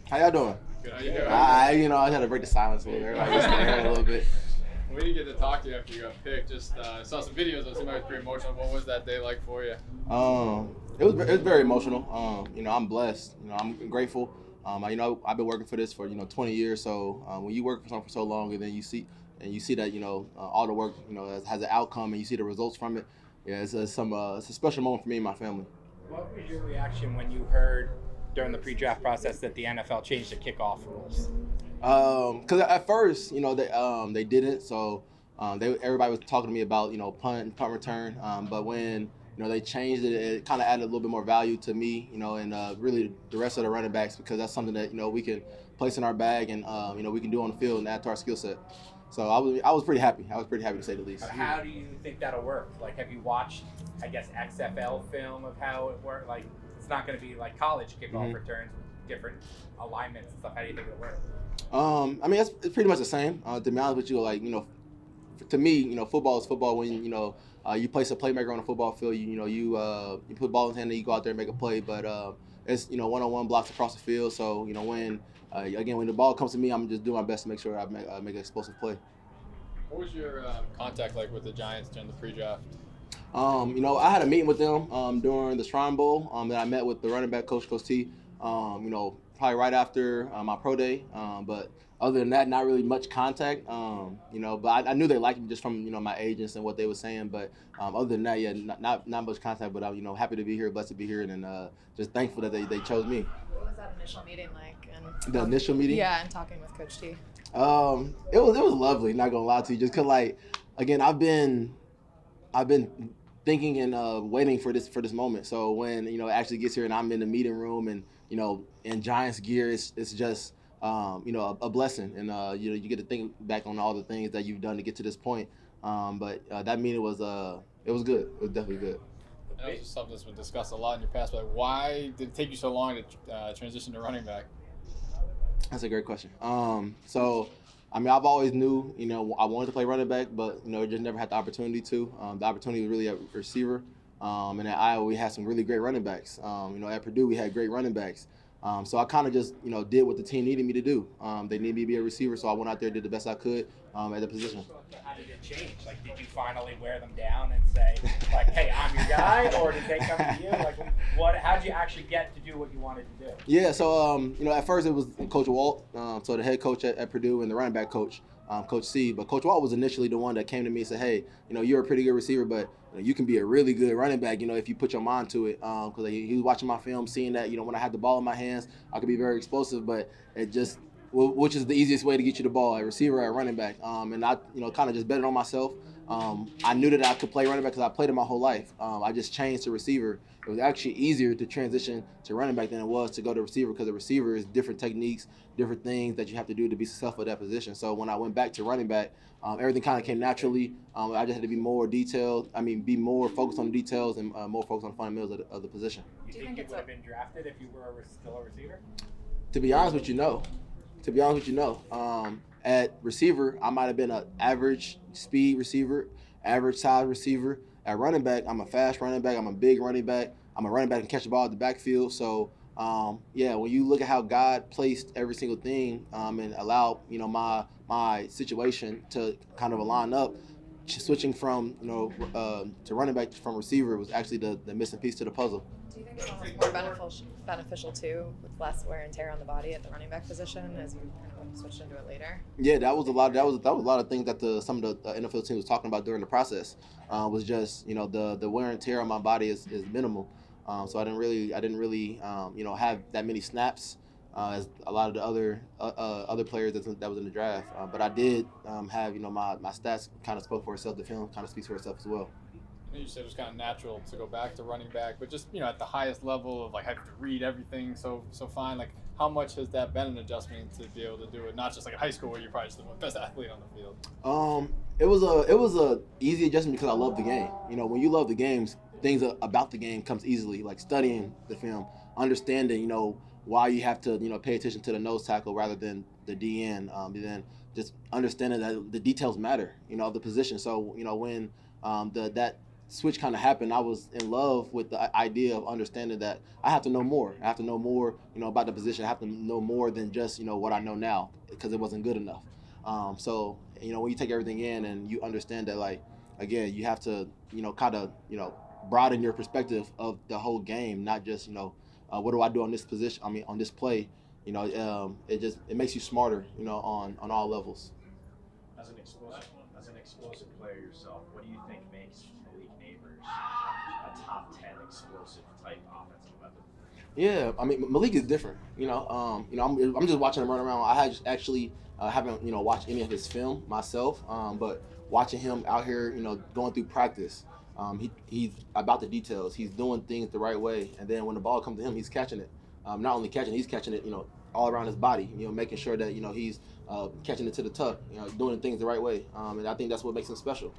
How y'all doing? Good. How you doing? I had to break the silence a little bit. Everybody was staring a little bit. We didn't get to talk to you after you got picked. Just saw some videos. It seemed like it was pretty emotional. What was that day like for you? It was very emotional. I'm blessed. I'm grateful. I've been working for this for 20 years. So when you work for something for so long, and then you see that all the work has an outcome, and you see the results from it. Yeah, it's a special moment for me and my family. What was your reaction when you heard during the pre-draft process that the NFL changed the kickoff rules? Because at first, they didn't. So everybody was talking to me about punt return. But when they changed it, it kind of added a little bit more value to me, and really the rest of the running backs, because that's something that we can place in our bag and we can do on the field and add to our skill set. So I was pretty happy. I was pretty happy to say the least. How do you think that'll work? Like, have you watched, I guess, XFL film of how it worked? Like, it's not going to be like college kickoff returns with different alignments and stuff. How do you think it'll work? It's pretty much the same. To be honest with you, to me, football is football. When you place a playmaker on a football field, you put the ball in his hand and you go out there and make a play. But it's one-on-one blocks across the field. So when the ball comes to me, I'm just doing my best to make sure I make an explosive play. What was your contact like with the Giants during the pre-draft? I had a meeting with them during the Shrine Bowl that I met with the running back coach, Coach T. Probably right after my pro day. But other than that, not really much contact. But I knew they liked me just from my agents and what they were saying. But other than that, yeah, not much contact. But I'm happy to be here, blessed to be here, and just thankful that they chose me. What was that initial meeting like? And the initial meeting? Yeah, and talking with Coach T. It was lovely. Not gonna lie to you, just cause again, I've been thinking and waiting for this moment. So when it actually gets here and I'm in the meeting room and in Giants gear, it's just a blessing, and you get to think back on all the things that you've done to get to this point. But that meeting was it was good. It was definitely good. That was just something that's been discussed a lot in your past. But why did it take you so long to transition to running back? That's a great question. I've always knew, I wanted to play running back, but, just never had the opportunity to. The opportunity was really at receiver. And at Iowa, we had some really great running backs. At Purdue, we had great running backs. So I kind of just, did what the team needed me to do. They needed me to be a receiver, so I went out there and did the best I could at the position. How did it change? Like, did you finally wear them down and say, like, hey, I'm your guy? Or did they come to you? Like, how did you actually get to do what you wanted to do? Yeah, so, at first it was Coach Walt, so the head coach at Purdue, and the running back coach, Coach C. But Coach Walt was initially the one that came to me and said, hey, you're a pretty good receiver, but you can be a really good running back, if you put your mind to it. Because he was watching my film, seeing that, when I had the ball in my hands, I could be very explosive, but it just, which is the easiest way to get you the ball, a receiver or a running back. And I, kind of just betted on myself. I knew that I could play running back because I played it my whole life. I just changed to receiver. It was actually easier to transition to running back than it was to go to receiver, because the receiver is different techniques, different things that you have to do to be successful at that position. So when I went back to running back, everything kind of came naturally. I just had to be more detailed. Be more focused on the details and more focused on the fundamentals of the position. Do you think you would have been drafted if you were still a receiver? To be honest with you, no. At receiver, I might have been an average speed receiver, average size receiver. At running back, I'm a fast running back. I'm a big running back. I'm a running back and catch the ball at the backfield. So, when you look at how God placed every single thing and allowed, my situation to kind of line up, switching from, to running back from receiver was actually the missing piece to the puzzle. Do you think it's almost more beneficial too, with less wear and tear on the body at the running back position as you kind of switched into it later? Yeah, that was a lot of things that some of the NFL team was talking about during the process. Was just the wear and tear on my body is minimal. So I didn't really have that many snaps as a lot of the other players that was in the draft. But I did have my stats kind of spoke for itself. The film kind of speaks for itself as well. You said it was kind of natural to go back to running back, but just at the highest level of having to read everything so fine. Like, how much has that been an adjustment to be able to do it? Not just like in high school where you're probably just the best athlete on the field. It was a easy adjustment because I love the game. When you love the games, things about the game comes easily. Like studying the film, understanding why you have to pay attention to the nose tackle rather than the DN. And then just understanding that the details matter. Of the position. So when switch kind of happened, I was in love with the idea of understanding that I have to know more. I have to know more, about the position. I have to know more than just, what I know now, because it wasn't good enough. So, when you take everything in and you understand that, like, again, you have to, kind of, broaden your perspective of the whole game, not just, what do I do on this position? I mean, on this play, it makes you smarter, on all levels. As an explosive player yourself, what do you think makes Malik Neighbors a top 10 explosive type offensive weapon? Yeah, I mean, Malik is different. I'm just watching him run around. I actually haven't watched any of his film myself, but watching him out here, going through practice, he's about the details. He's doing things the right way, and then when the ball comes to him, he's catching it. Not only catching, he's catching it, all around his body. Making sure that he's catching it to the tuck, doing things the right way. And I think that's what makes him special.